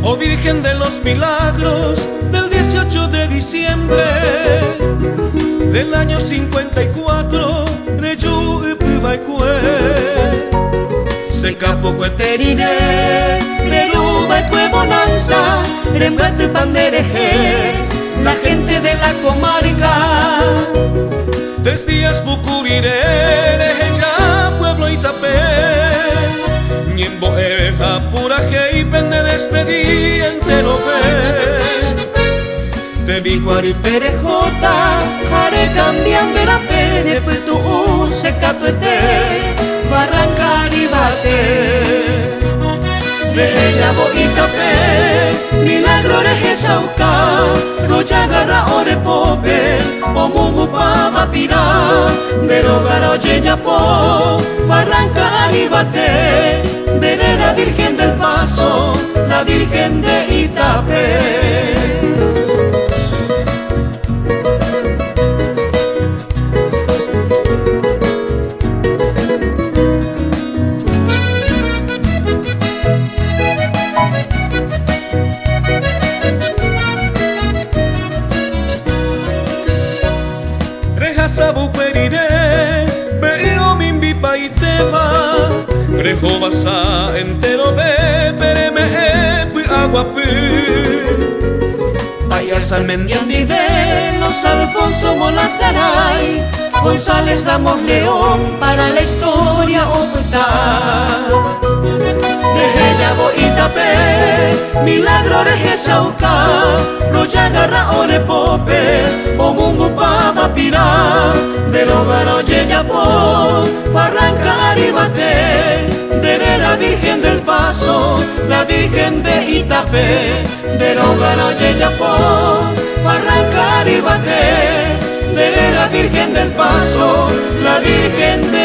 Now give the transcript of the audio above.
Oh Virgen de los Milagros, del 18 de diciembre del año 54, Reyu Ipubaikue, se capo cueterire, Reru Baikue Bonanza, Rembuete Pandereje, la gente de la comarca. 3 días bucurire, ya pueblo Itapé, Ñembo eja pura y pende despedí entero ve. Te vi cuari Perejota, jare cambian de la pere, pues tu se catuete, barrancar y bate. Reja Itapé, milagro reje sauca, roya garra ore pope, o mungu pava pira, derogara oye po, barrancar y bate. Veré la Virgen del Paso, la Virgen de Itapé. Sabu perire, veo mi bipa y te va. Rejo basa entero ve, pereme pi agua pi. Payar Salmendian vive, los Alfonso Molas Garay, González Ramos León, para la historia ocultar. Reja Itapé, milagro reje sauca, roya garra ore pope, o mungu pava pira, derogara oye po, barrancar y bate. Veré la Virgen del Paso, la Virgen de Itapé, derogara oye po, barrancar y bate. Veré la Virgen del Paso, la Virgen de